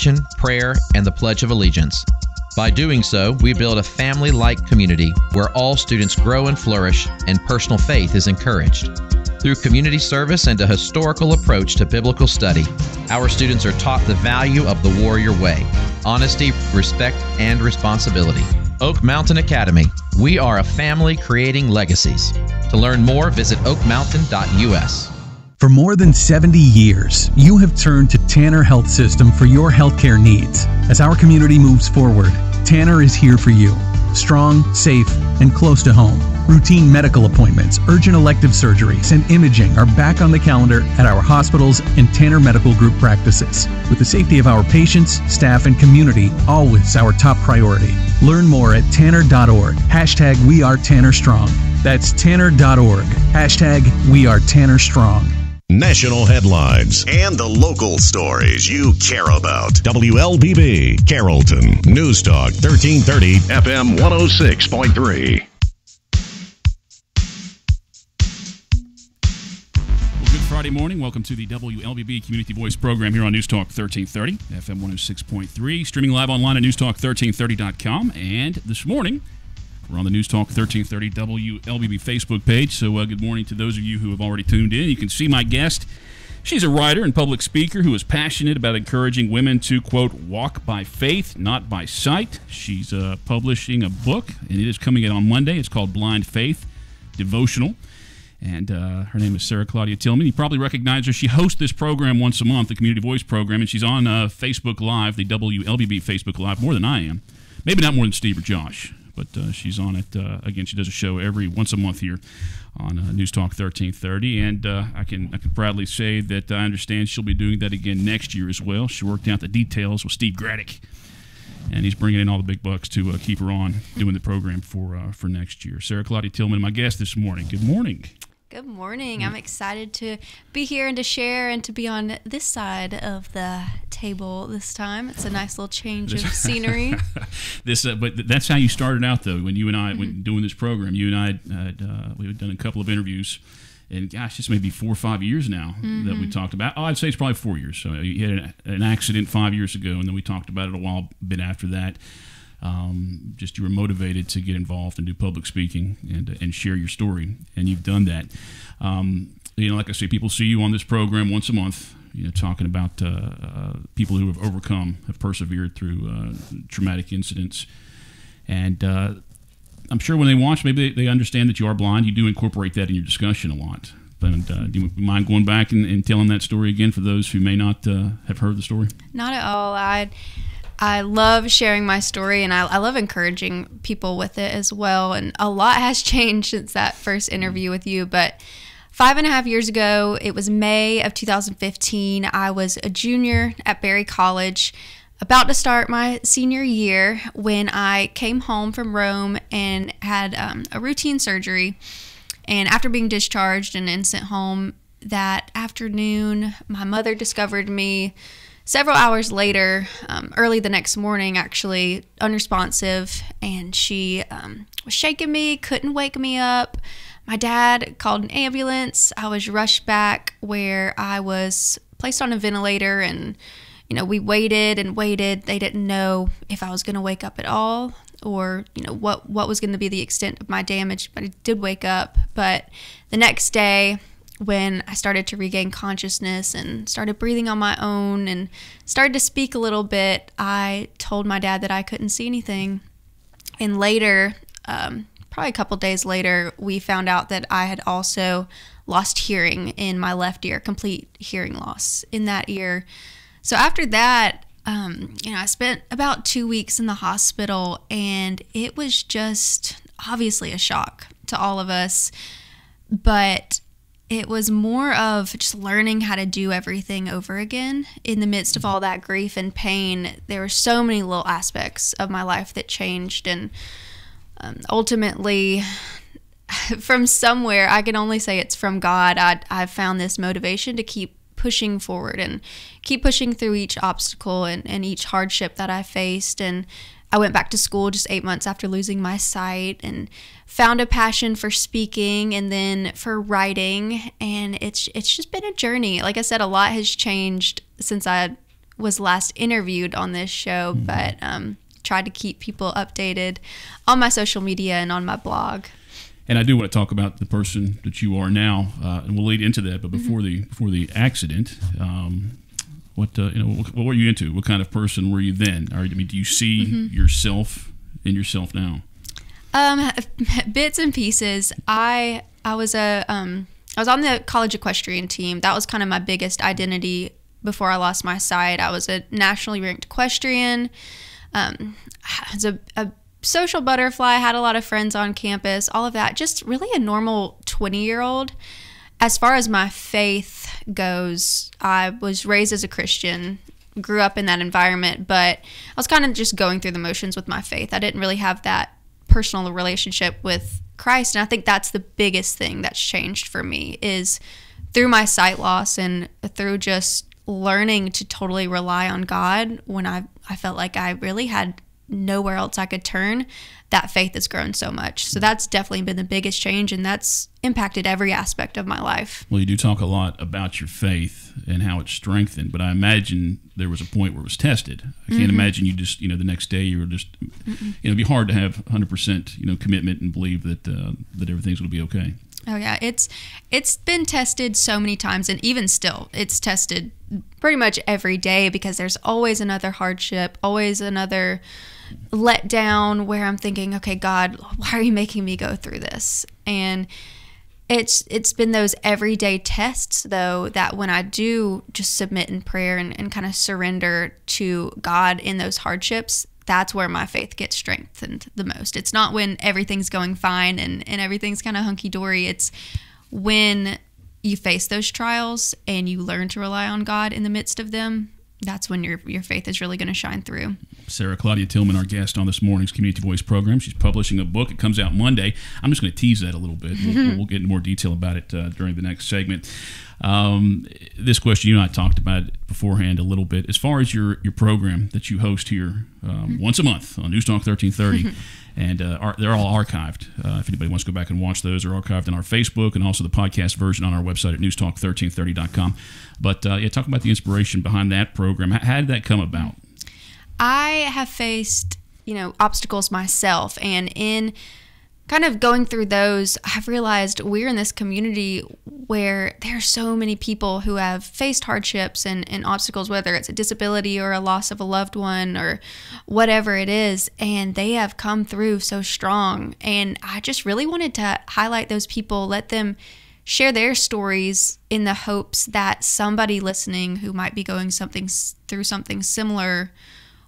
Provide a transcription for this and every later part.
action, prayer, and the Pledge of Allegiance. By doing so, we build a family-like community where all students grow and flourish and personal faith is encouraged. Through community service and a historical approach to biblical study, our students are taught the value of the warrior way, honesty, respect, and responsibility. Oak Mountain Academy. We are a family creating legacies. To learn more, visit oakmountain.us. For more than 70 years, you have turned to Tanner Health System for your healthcare needs. As our community moves forward, Tanner is here for you. Strong, safe, and close to home. Routine medical appointments, urgent elective surgeries, and imaging are back on the calendar at our hospitals and Tanner Medical Group practices. With the safety of our patients, staff, and community always our top priority. Learn more at tanner.org. Hashtag We Are Tanner Strong. That's tanner.org. Hashtag We Are Tanner Strong. National headlines and the local stories you care about. WLBB, Carrollton. News Talk 1330, FM 106.3. Good Friday morning. Welcome to the WLBB Community Voice program here on News Talk 1330, FM 106.3. Streaming live online at newstalk1330.com. And this morning, we're on the News Talk 1330 WLBB Facebook page, so good morning to those of you who have already tuned in. You can see my guest. She's a writer and public speaker who is passionate about encouraging women to, quote, walk by faith, not by sight. She's publishing a book, and it is coming out on Monday. It's called Blind Faith Devotional, and her name is Sara Claudia Tillman. You probably recognize her. She hosts this program once a month, the Community Voice program, and she's on Facebook Live, the WLBB Facebook Live, more than I am. Maybe not more than Steve or Josh. But she's on it, again, she does a show once a month here on News Talk 1330, and I can proudly say that I understand she'll be doing that again next year as well. She worked out the details with Steve Graddick, and he's bringing in all the big bucks to keep her on doing the program for next year. Sara Claudia Tillman, my guest this morning. Good morning. Good morning. I'm excited to be here and to share and to be on this side of the table this time. It's a nice little change of scenery. But that's how you started out, though. When you and I, when doing this program, you and I we had done a couple of interviews, and gosh, this may be 4 or 5 years now that we talked about. Oh, I'd say it's probably 4 years. So you had an accident 5 years ago, and then we talked about it a bit after that. Just you were motivated to get involved and do public speaking and share your story, and you've done that. Like I say, people see you on this program once a month, talking about people who have overcome, have persevered through traumatic incidents. And I'm sure when they watch, maybe they understand that you are blind. You do incorporate that in your discussion a lot. But do you mind going back and telling that story again for those who may not have heard the story? Not at all. I love sharing my story, and I love encouraging people with it as well. And a lot has changed since that first interview with you. But 5.5 years ago, it was May of 2015. I was a junior at Berry College, about to start my senior year, when I came home from Rome and had a routine surgery. And after being discharged and sent home that afternoon, my mother discovered me several hours later, early the next morning, actually, unresponsive, and she was shaking me, couldn't wake me up. My dad called an ambulance. I was rushed back where I was placed on a ventilator, and, we waited and waited. They didn't know if I was going to wake up at all or, what was going to be the extent of my damage, but I did wake up. But the next day, when I started to regain consciousness and started breathing on my own and started to speak a little bit, I told my dad that I couldn't see anything. And later, probably a couple days later, we found out that I had also lost hearing in my left ear, complete hearing loss in that ear. So after that, I spent about 2 weeks in the hospital, and it was just obviously a shock to all of us. But it was more of just learning how to do everything over again in the midst of all that grief and pain. There were so many little aspects of my life that changed, and ultimately, from somewhere, I can only say it's from God, I've found this motivation to keep pushing forward and keep pushing through each obstacle and each hardship that I faced. And I went back to school just 8 months after losing my sight and found a passion for speaking and then for writing. And it's just been a journey. Like I said, a lot has changed since I was last interviewed on this show, but tried to keep people updated on my social media and on my blog. And I do want to talk about the person that you are now, and we'll lead into that. But before the accident, what were you into? What kind of person were you then? Do you see yourself in yourself now? Bits and pieces. I was on the college equestrian team. That was kind of my biggest identity before I lost my sight. I was a nationally ranked equestrian. I was a social butterfly, had a lot of friends on campus, all of that. Just really a normal 20-year-old. As far as my faith goes, I was raised as a Christian, grew up in that environment, but I was kind of just going through the motions with my faith. I didn't really have that personal relationship with Christ, and I think that's the biggest thing that's changed for me is through my sight loss and through just learning to totally rely on God when I felt like I really had nowhere else I could turn. That faith has grown so much. So that's definitely been the biggest change, and that's impacted every aspect of my life. Well, you do talk a lot about your faith and how it's strengthened, but I imagine there was a point where it was tested. I can't imagine you just, the next day you were just, it'd be hard to have 100%, commitment and believe that everything's going to be okay. Oh yeah, it's been tested so many times, and even still, it's tested pretty much every day because there's always another hardship, always another letdown where I'm thinking, okay, God, why are you making me go through this? And it's been those everyday tests, though, that when I do just submit in prayer and kind of surrender to God in those hardships, that's where my faith gets strengthened the most. It's not when everything's going fine and everything's kind of hunky-dory. It's when you face those trials and you learn to rely on God in the midst of them. That's when your faith is really going to shine through. Sara Claudia Tillman, our guest on this morning's Community Voice program. She's publishing a book. It comes out Monday. I'm just going to tease that a little bit. We'll get into more detail about it during the next segment. This question, you and I talked about it beforehand a little bit. As far as your program that you host here once a month on News Talk 1330, and they're all archived. If anybody wants to go back and watch those, they're archived on our Facebook and also the podcast version on our website at newstalk1330.com. But talk about the inspiration behind that program. How did that come about? I have faced, obstacles myself, and in kind of going through those, I've realized we're in this community where there are so many people who have faced hardships and obstacles, whether it's a disability or a loss of a loved one or whatever it is, and they have come through so strong. And I just really wanted to highlight those people, let them share their stories in the hopes that somebody listening who might be going through something similar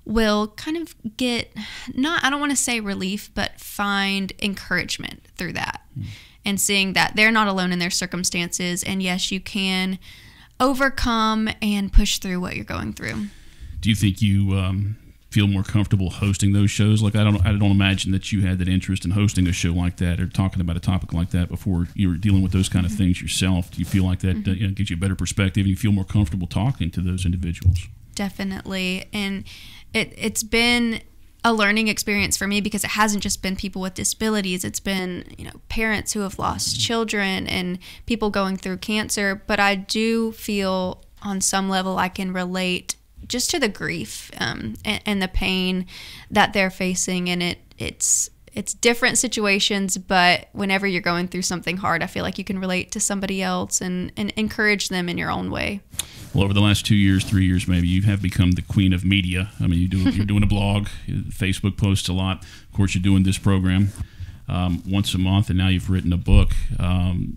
will kind of get, I don't want to say relief, but find encouragement through that. And seeing that they're not alone in their circumstances, and yes, you can overcome and push through what you're going through. Do you think you feel more comfortable hosting those shows? Like I don't imagine that you had that interest in hosting a show like that or talking about a topic like that before you were dealing with those kind of things yourself. Do you feel like that gives you a better perspective and you feel more comfortable talking to those individuals? Definitely. And it's been a learning experience for me because it hasn't just been people with disabilities. It's been, parents who have lost children and people going through cancer. But I do feel on some level I can relate just to the grief and the pain that they're facing. And it's different situations, but whenever you're going through something hard, I feel like you can relate to somebody else and encourage them in your own way. Well, over the last 2 years, 3 years maybe, you have become the queen of media. I mean, you're doing a blog, Facebook posts a lot. Of course, you're doing this program once a month, and now you've written a book.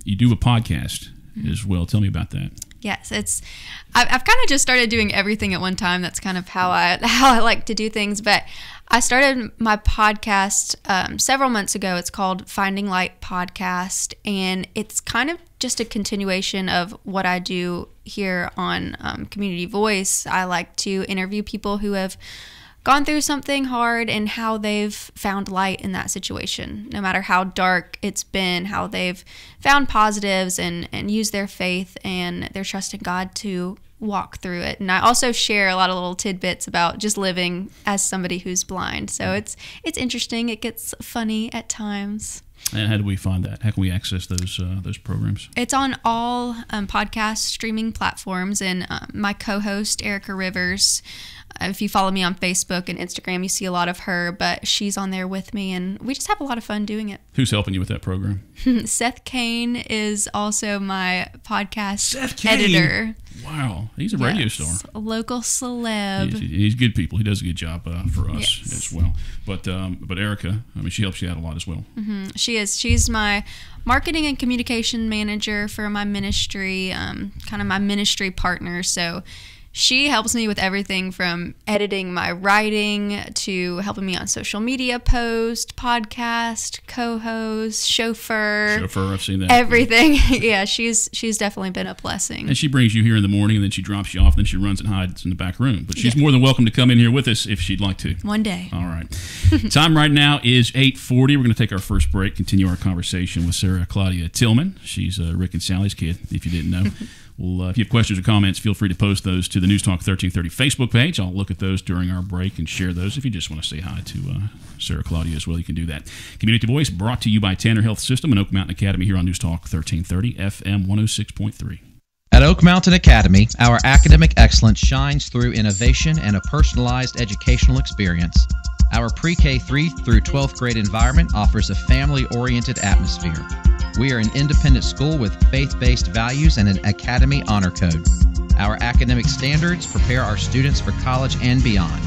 You do a podcast as well. Tell me about that. Yes, I've kind of just started doing everything at one time. That's kind of how I like to do things. But I started my podcast several months ago. It's called Finding Light Podcast, and it's kind of just a continuation of what I do here on Community Voice. I like to interview people who have gone through something hard and how they've found light in that situation, no matter how dark it's been, how they've found positives and used their faith and their trust in God to walk through it. And I also share a lot of little tidbits about just living as somebody who's blind. So it's interesting. It gets funny at times. And how do we find that? How can we access those programs? It's on all podcast streaming platforms, and my co-host Erica Rivers. If you follow me on Facebook and Instagram, you see a lot of her, but she's on there with me, and we just have a lot of fun doing it. Who's helping you with that program? Seth Kane is also my podcast Seth Kane. editor. Wow, he's a radio star. A local celeb. He's good people. He does a good job for us as well. But Erica, I mean, she helps you out a lot as well. Mm-hmm. She is. She's my marketing and communication manager for my ministry, kind of my ministry partner. So she helps me with everything from editing my writing to helping me on social media post, podcast, co-host, chauffeur. Chauffeur, I've seen that. Everything. Yeah, she's definitely been a blessing. And she brings you here in the morning, and then she drops you off, and then she runs and hides in the back room. But she's more than welcome to come in here with us if she'd like to. One day. All right. Time right now is 8:40. We're going to take our first break, continue our conversation with Sara Claudia Tillman. She's Rick and Sally's kid, if you didn't know. Well, if you have questions or comments, feel free to post those to the News Talk 1330 Facebook page. I'll look at those during our break and share those. If you just want to say hi to Sara Claudia as well, you can do that. Community Voice brought to you by Tanner Health System and Oak Mountain Academy here on News Talk 1330 FM 106.3. At Oak Mountain Academy, our academic excellence shines through innovation and a personalized educational experience. Our pre-K 3 through 12th grade environment offers a family-oriented atmosphere. We are an independent school with faith-based values and an Academy Honor Code. Our academic standards prepare our students for college and beyond.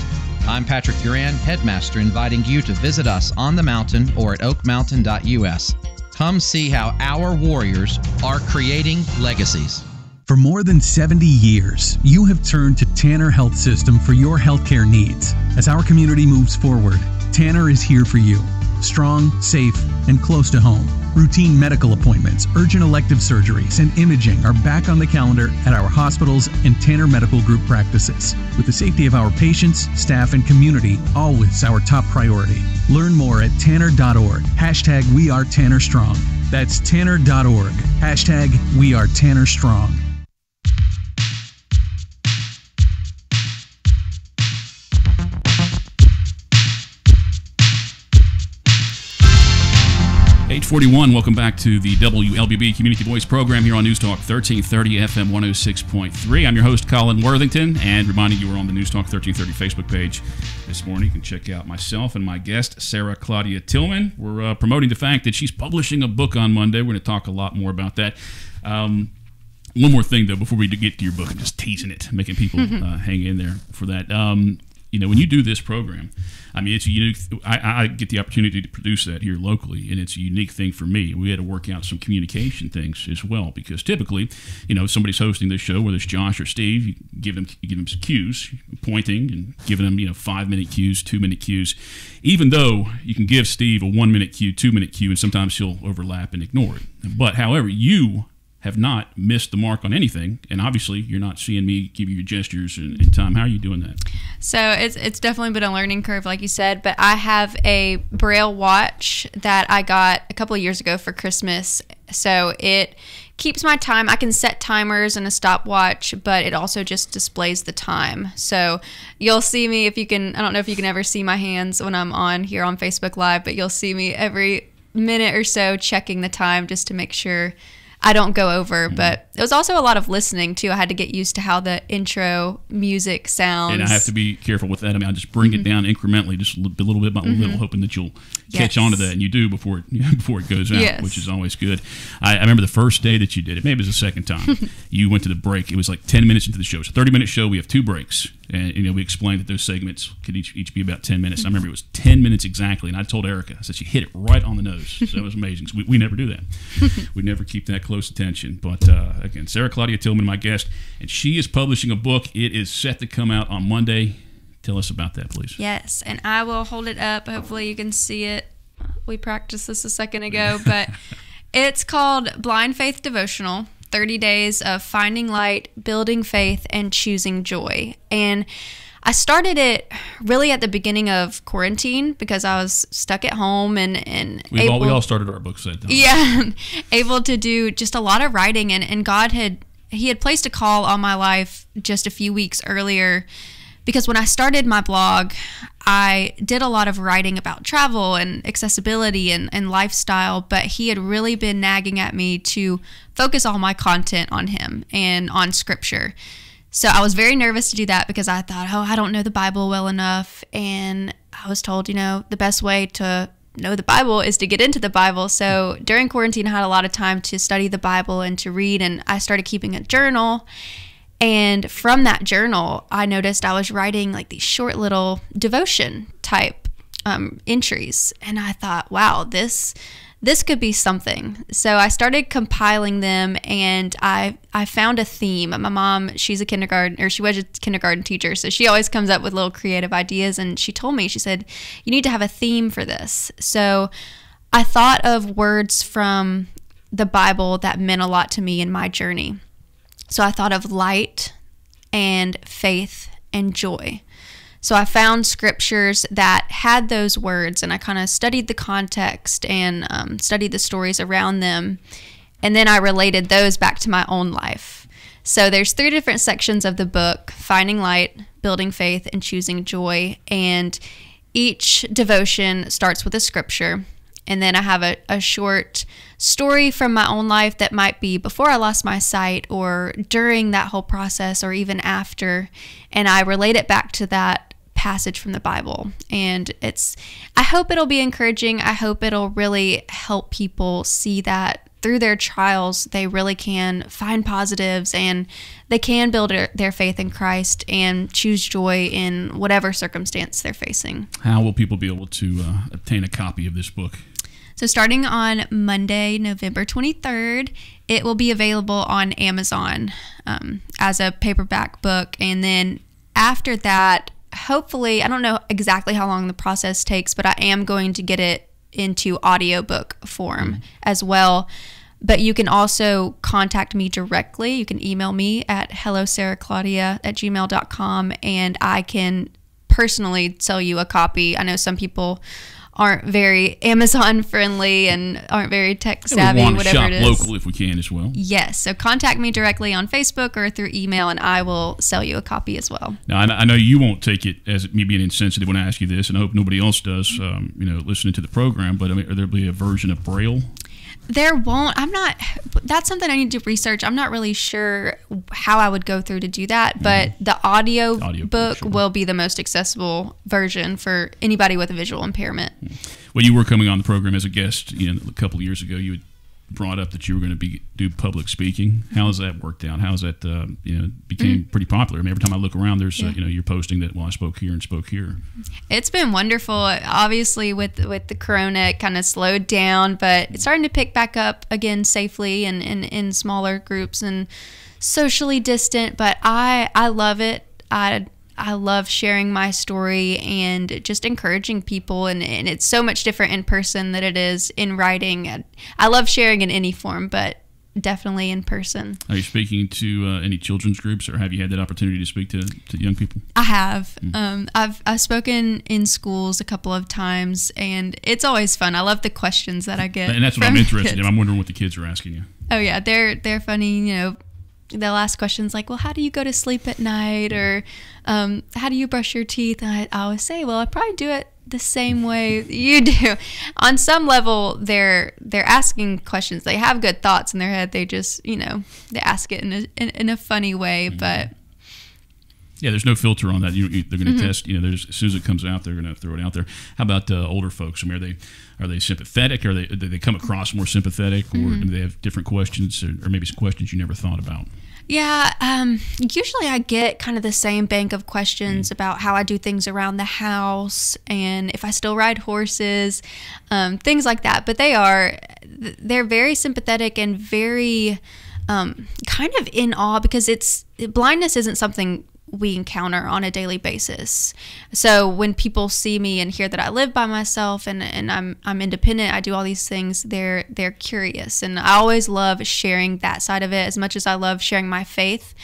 I'm Patrick Duran, Headmaster, inviting you to visit us on the mountain or at oakmountain.us. Come see how our warriors are creating legacies. For more than 70 years, you have turned to Tanner Health System for your healthcare needs. As our community moves forward, Tanner is here for you. Strong, safe, and close to home. Routine medical appointments, urgent elective surgeries, and imaging are back on the calendar at our hospitals and Tanner Medical Group practices. With the safety of our patients, staff, and community always our top priority. Learn more at tanner.org. Hashtag We Are Tanner Strong. That's tanner.org. Hashtag We Are Tanner Strong. .41, welcome back to the WLBB Community Voice program here on News Talk 1330 FM 106.3. I'm your host, Colin Worthington, and reminding you we're on the News Talk 1330 Facebook page this morning. You can check out myself and my guest, Sara Claudia Tillman. We're promoting the fact that she's publishing a book on Monday. We're going to talk a lot more about that. One more thing, though, before we get to your book, I'm just teasing it, making people hang in there for that. You know, when you do this program, I mean, it's a unique. I get the opportunity to produce that here locally, and it's a unique thing for me. We had to work out some communication things as well, because typically, you know, somebody's hosting this show, whether it's Josh or Steve, you give them some cues, pointing and giving them 5-minute cues, 2-minute cues. Even though you can give Steve a 1-minute cue, 2-minute cue, and sometimes he'll overlap and ignore it. But however, you have not missed the mark on anything, and obviously you're not seeing me give you your gestures in time. How are you doing that? So it's definitely been a learning curve, like you said, but I have a Braille watch that I got a couple of years ago for Christmas. So it keeps my time. I can set timers and a stopwatch, but it also just displays the time. So you'll see me if you can. I don't know if you can ever see my hands when I'm on here on Facebook Live, but you'll see me every minute or so checking the time just to make sure I don't go over. But it was also a lot of listening too. I had to get used to how the intro music sounds. And I have to be careful with that. I mean, I just bring it down incrementally, just a little bit by little, hoping that you'll catch on to that. And you do before it goes out, which is always good. I remember the first day that you did it. Maybe it was the second time. You went to the break. It was like 10 minutes into the show. It's a 30-minute show. We have 2 breaks. And we explained that those segments could each be about 10 minutes. And I remember it was 10 minutes exactly. And I told Erica, I said, she hit it right on the nose. So that was amazing. So we never do that. We never keep that close attention. But again, Sara Claudia Tillman, my guest, and she is publishing a book. It is set to come out on Monday. Tell us about that, please. Yes, and I will hold it up. Hopefully you can see it. We practiced this a second ago, but it's called Blind Faith Devotional, 30 Days of Finding Light, Building Faith, and Choosing Joy. And I started it really at the beginning of quarantine because I was stuck at home and we all started our books at that time. Yeah, able to do just a lot of writing, and God had placed a call on my life just a few weeks earlier, because when I started my blog, I did a lot of writing about travel and accessibility and lifestyle, but he had really been nagging at me to focus all my content on him and on scripture. So I was very nervous to do that because I thought, I don't know the Bible well enough. And I was told, the best way to know the Bible is to get into the Bible. So during quarantine, I had a lot of time to study the Bible and to read, and I started keeping a journal. And from that journal, I noticed I was writing like these short little devotion type entries. And I thought, wow, this could be something. So I started compiling them, and I found a theme. My mom, she was a kindergarten teacher, so she always comes up with little creative ideas. And she told me, she said, you need to have a theme for this. So I thought of words from the Bible that meant a lot to me in my journey. So I thought of light and faith and joy. So I found scriptures that had those words, and I kind of studied the context and studied the stories around them. And then I related those back to my own life. So there's 3 different sections of the book: finding light, building faith, and choosing joy. And each devotion starts with a scripture. And then I have a short story from my own life that might be before I lost my sight or during that whole process or even after. And I relate it back to that passage from the Bible. And I hope it'll be encouraging. I hope it'll really help people see that through their trials, they really can find positives and they can build their faith in Christ and choose joy in whatever circumstance they're facing. How will people be able to obtain a copy of this book? So starting on Monday, November 23rd, it will be available on Amazon as a paperback book. And then after that, hopefully, I don't know exactly how long the process takes, but I am going to get it into audiobook form as well. But you can also contact me directly. You can email me at hellosaraclaudia@gmail.com, and I can personally sell you a copy. I know some people aren't very Amazon friendly and aren't very tech savvy, we want to whatever shop it is. local if we can as well. Yes, so contact me directly on Facebook or through email, and I will sell you a copy as well. Now, I know you won't take it as me being insensitive when I ask you this, and I hope nobody else does, listening to the program, but will there be a version of Braille? There won't. That's something I need to research. I'm not really sure how I would go through to do that, but the audio book will be the most accessible version for anybody with a visual impairment. When you were coming on the program as a guest, a couple of years ago, you had brought up that you were going to do public speaking. How has that worked out? How has that became pretty popular? I mean, every time I look around, there's you're posting that, I spoke here and spoke here. It's been wonderful. Obviously, with the corona, it kind of slowed down, but it's starting to pick back up again safely and in smaller groups and socially distant. But I love it. I love sharing my story and just encouraging people, and it's so much different in person than it is in writing. I love sharing in any form, but definitely in person. Are you speaking to any children's groups, or have you had that opportunity to speak to young people? I have. I've spoken in schools a couple of times, and it's always fun. I love the questions that I get. And that's what I'm interested in. I'm wondering what the kids are asking you. Oh yeah, they're funny. They'll ask questions like, well, how do you go to sleep at night? Or how do you brush your teeth? And I always say, well, I probably do it the same way you do. On some level, they're asking questions. They have good thoughts in their head. They just, they ask it in a funny way. But yeah, there's no filter on that. They're going to test. As soon as it comes out, they're going to throw it out there. How about older folks? I mean, are they sympathetic? Do they come across more sympathetic, or do they have different questions, or maybe some questions you never thought about? Yeah, usually I get kind of the same bank of questions about how I do things around the house and if I still ride horses, things like that. But they're very sympathetic and very kind of in awe, because blindness isn't something we encounter on a daily basis. So when people see me and hear that I live by myself and I'm independent, I do all these things, they're curious. And I always love sharing that side of it as much as I love sharing my faith.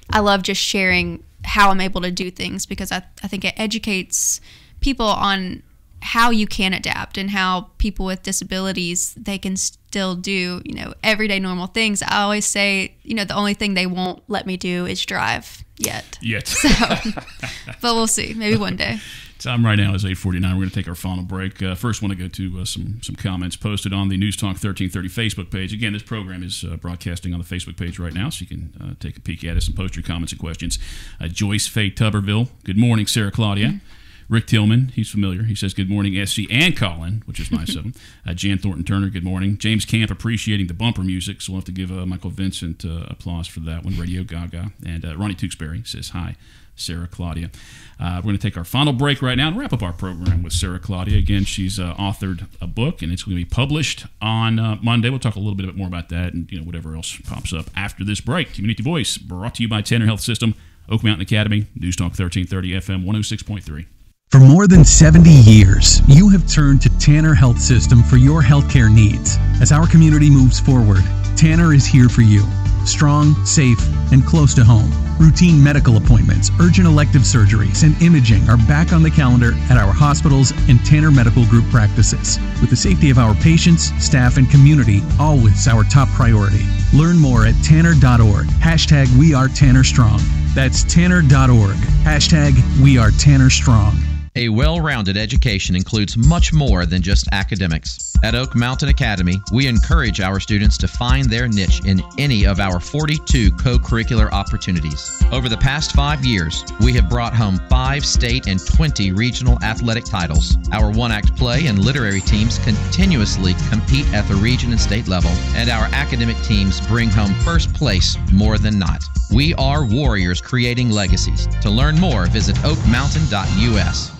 I love just sharing how I'm able to do things, because I think it educates people on how you can adapt and how people with disabilities, they can still do, everyday normal things. I always say, the only thing they won't let me do is drive yet. So, but we'll see. Maybe one day. Time right now is 8:49. We're going to take our final break. First, want to go to some comments posted on the News Talk 1330 Facebook page. Again, this program is broadcasting on the Facebook page right now, so you can take a peek at us and post your comments and questions. Joyce Faye Tuberville, good morning, Sara Claudia. Mm-hmm. Rick Tillman, he's familiar. He says, good morning, SC and Colin, which is my 7. Jan Thornton-Turner, good morning. James Camp, appreciating the bumper music, so we'll have to give Michael Vincent applause for that one. Radio Gaga. And Ronnie Tewksbury says, hi, Sara Claudia. We're going to take our final break right now and wrap up our program with Sara Claudia. Again, she's authored a book, and it's going to be published on Monday. We'll talk a little bit more about that and whatever else pops up after this break. Community Voice, brought to you by Tanner Health System, Oak Mountain Academy, News Talk 1330 FM 106.3. For more than 70 years, you have turned to Tanner Health System for your healthcare needs. As our community moves forward, Tanner is here for you. Strong, safe, and close to home. Routine medical appointments, urgent elective surgeries, and imaging are back on the calendar at our hospitals and Tanner Medical Group practices. With the safety of our patients, staff, and community always our top priority. Learn more at tanner.org. #WeAreTannerStrong. That's tanner.org. #WeAreTannerStrong. A well-rounded education includes much more than just academics. At Oak Mountain Academy, we encourage our students to find their niche in any of our 42 co-curricular opportunities. Over the past 5 years, we have brought home 5 state and 20 regional athletic titles. Our one-act play and literary teams continuously compete at the region and state level, and our academic teams bring home first place more than not. We are warriors creating legacies. To learn more, visit oakmountain.us.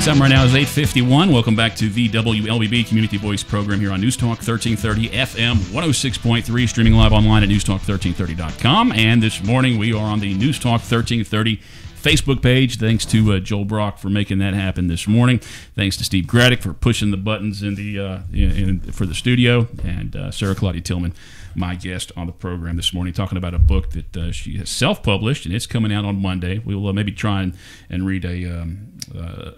Time right now is 8:51. Welcome back to the WLBB Community Voice program here on News Talk 1330 FM 106.3, streaming live online at newstalk1330.com. And this morning we are on the News Talk 1330 Facebook page. Thanks to Joel Brock for making that happen this morning. Thanks to Steve Graddick for pushing the buttons in the for the studio, and Sara Claudia Tillman, my guest on the program this morning, talking about a book that she has self-published, and it's coming out on Monday. We will maybe try and read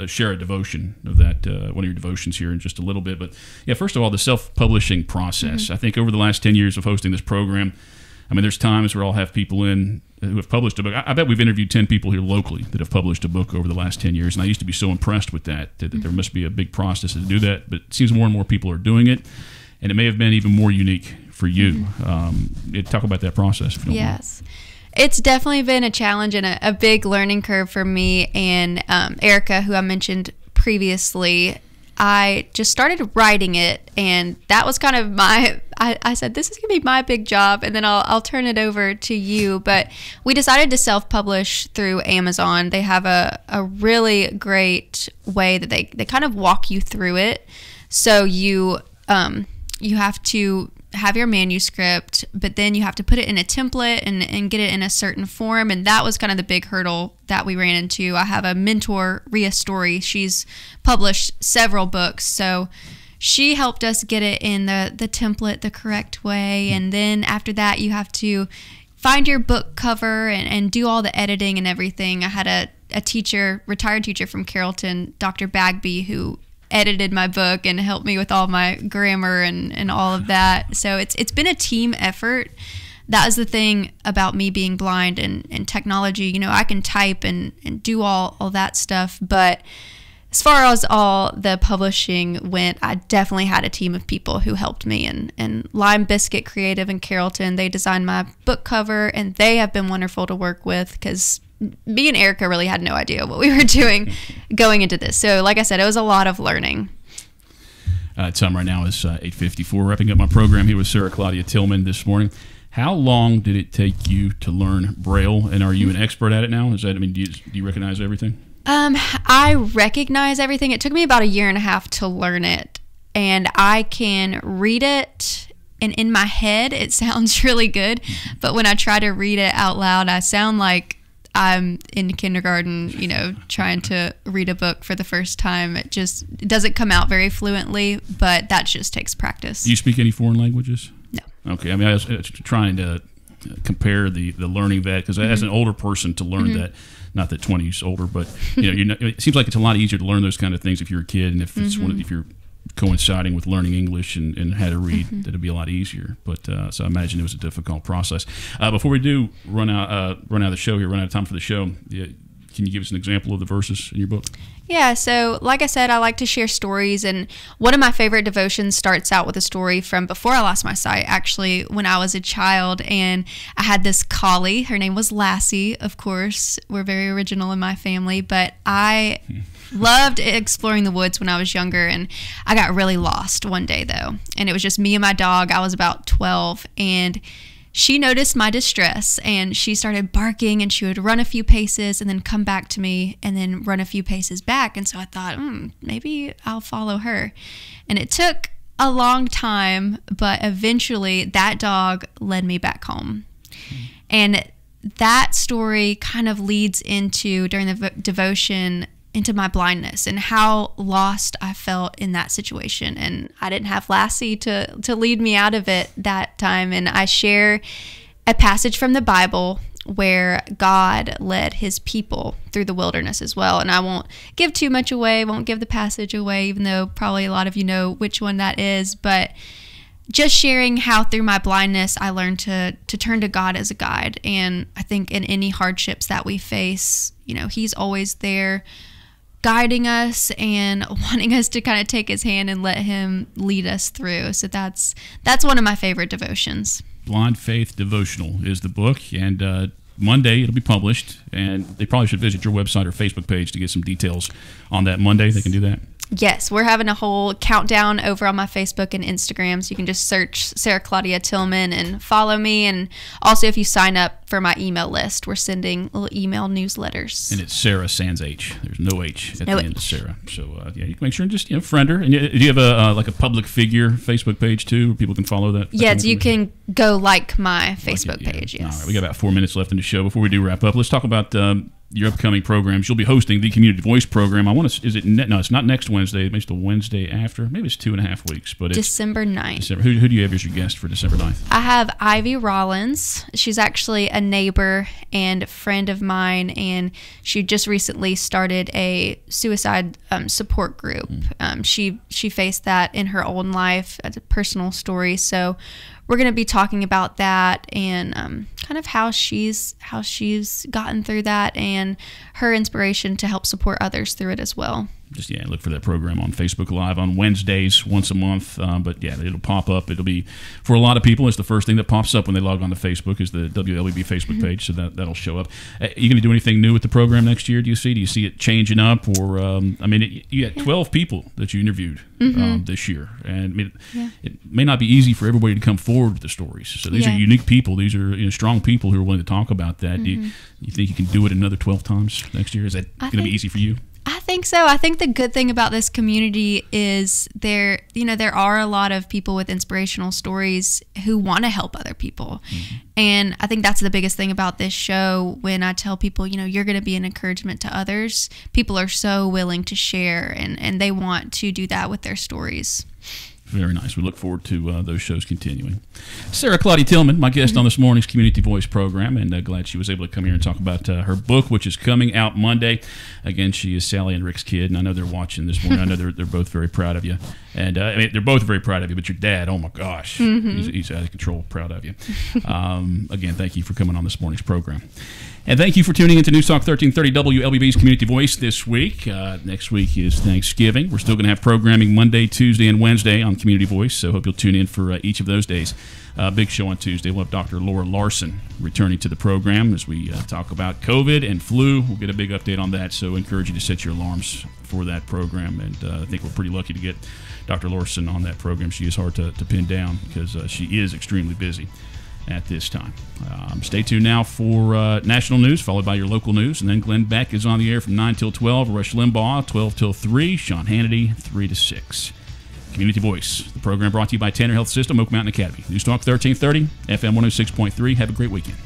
share a devotion of that, one of your devotions here in just a little bit. But yeah, first of all, the self-publishing process. Mm-hmm. I think over the last 10 years of hosting this program, I mean, there's times where I'll have people in who have published a book. I bet we've interviewed 10 people here locally that have published a book over the last 10 years, and I used to be so impressed with that there must be a big process to do that, but it seems more and more people are doing it, and it may have been even more unique for you. Talk about that process, if you don't mind. It's definitely been a challenge and a big learning curve for me and Erica, who I mentioned previously. I just started writing it, and that was kind of I said, this is going to be my big job, and then I'll turn it over to you. But we decided to self-publish through Amazon. They have a really great way that they kind of walk you through it. So you have to have your manuscript, but then you have to put it in a template and get it in a certain form, and that was kind of the big hurdle that we ran into. I have a mentor, Rhea Story. She's published several books, so she helped us get it in the template the correct way, and then after that you have to find your book cover and do all the editing and everything. I had a teacher, retired teacher from Carrollton, Dr. Bagby, who edited my book and helped me with all my grammar and all of that. So it's been a team effort. That is the thing about me being blind and technology. You know, I can type and do all that stuff, but as far as all the publishing went, I definitely had a team of people who helped me. And Lime Biscuit Creative in Carrollton, they designed my book cover, and they have been wonderful to work with because me and Erica really had no idea what we were doing going into this. So like I said, it was a lot of learning. Time right now is 8:54. Wrapping up my program here with Sara Claudia Tillman this morning. How long did it take you to learn Braille, and are you an expert at it now? Do you recognize everything? I recognize everything. It took me about 1.5 years to learn it, and I can read it, and in my head it sounds really good, but when I try to read it out loud, I sound like I'm in kindergarten, trying to read a book for the first time. It doesn't come out very fluently, but that just takes practice. Do you speak any foreign languages? No. Okay. I was trying to compare the learning that, because as an older person to learn that, not that 20 is older, but it seems like it's a lot easier to learn those kind of things if you're a kid, and if it's if you're coinciding with learning English and how to read, that'd be a lot easier. But so I imagine it was a difficult process. Before we do run out of the show here, run out of time for the show, can you give us an example of the verses in your book? Yeah, so like I said, I like to share stories, and one of my favorite devotions starts out with a story from before I lost my sight, actually, when I was a child, and I had this collie. Her name was Lassie, of course. We're very original in my family, but I loved exploring the woods when I was younger, and I got really lost one day, though, and it was just me and my dog. I was about 12, and she noticed my distress, and she started barking, and she would run a few paces and then come back to me and then run a few paces back. And so I thought, maybe I'll follow her. And it took a long time, but eventually that dog led me back home. And that story kind of leads into, during the devotion, into my blindness and how lost I felt in that situation. And I didn't have Lassie to lead me out of it that time. And I share a passage from the Bible where God led his people through the wilderness as well. And I won't give too much away, won't give the passage away, even though probably a lot of you know which one that is. But just sharing how through my blindness I learned to turn to God as a guide. And I think in any hardships that we face, he's always there guiding us and wanting us to kind of take his hand and let him lead us through. So that's one of my favorite devotions. Blind Faith Devotional is the book, and Monday it'll be published, and they probably should visit your website or Facebook page to get some details on that Monday. They can do that. Yes, we're having a whole countdown over on my Facebook and Instagram, so you can just search Sara Claudia Tillman and follow me. And also, if you sign up for my email list, we're sending little email newsletters. And it's Sarah sans H. There's no H at the end of Sarah. So you can make sure and just friend her. And do you have a public figure Facebook page too, where people can follow that? Yes, you can go like my Facebook page. Yes. All right, we got about 4 minutes left in the show. Before we do wrap up, let's talk about your upcoming programs. You'll be hosting the Community Voice program. No, it's not next Wednesday. Maybe it's the Wednesday after. Maybe it's 2.5 weeks. But it's December 9th. Who do you have as your guest for December 9th? I have Ivy Rollins. She's actually a neighbor and friend of mine, and she just recently started a suicide support group. She faced that in her own life as a personal story. So we're going to be talking about that and kind of how she's gotten through that and her inspiration to help support others through it as well. Just look for that program on Facebook Live on Wednesdays once a month. But it'll pop up. It'll be, for a lot of people, it's the first thing that pops up when they log on to Facebook is the WLBB Facebook page. So that'll show up. Are you going to do anything new with the program next year? Do you see it changing up? Or you had 12 people that you interviewed this year, and it may not be easy for everybody to come forward with the stories. So these are unique people. These are strong people who are willing to talk about that. Do you think you can do it another 12 times next year? Is that going to be easy for you? I think so. I think the good thing about this community is there are a lot of people with inspirational stories who want to help other people. And I think that's the biggest thing about this show. When I tell people, you're going to be an encouragement to others, people are so willing to share and they want to do that with their stories. Very nice. We look forward to those shows continuing. Sara Claudia Tillman, my guest on this morning's Community Voice program, and glad she was able to come here and talk about her book, which is coming out Monday. Again, she is Sally and Rick's kid, and I know they're watching this morning. I know they're both very proud of you. And they're both very proud of you, but your dad, oh my gosh, he's out of control, proud of you. Again, thank you for coming on this morning's program. And thank you for tuning into News Talk 1330 WLBB's Community Voice this week. Next week is Thanksgiving. We're still going to have programming Monday, Tuesday, and Wednesday on Community Voice, so hope you'll tune in for each of those days. Big show on Tuesday. We'll have Dr. Laura Larson returning to the program as we talk about COVID and flu. We'll get a big update on that, so I encourage you to set your alarms for that program. And I think we're pretty lucky to get Dr. Larson on that program. She is hard to pin down because she is extremely busy at this time. Stay tuned now for national news, followed by your local news, and then Glenn Beck is on the air from 9 till 12, Rush Limbaugh, 12 till 3, Sean Hannity, 3 to 6. Community Voice, the program brought to you by Tanner Health System, Oak Mountain Academy. News Talk 1330, FM 106.3. Have a great weekend.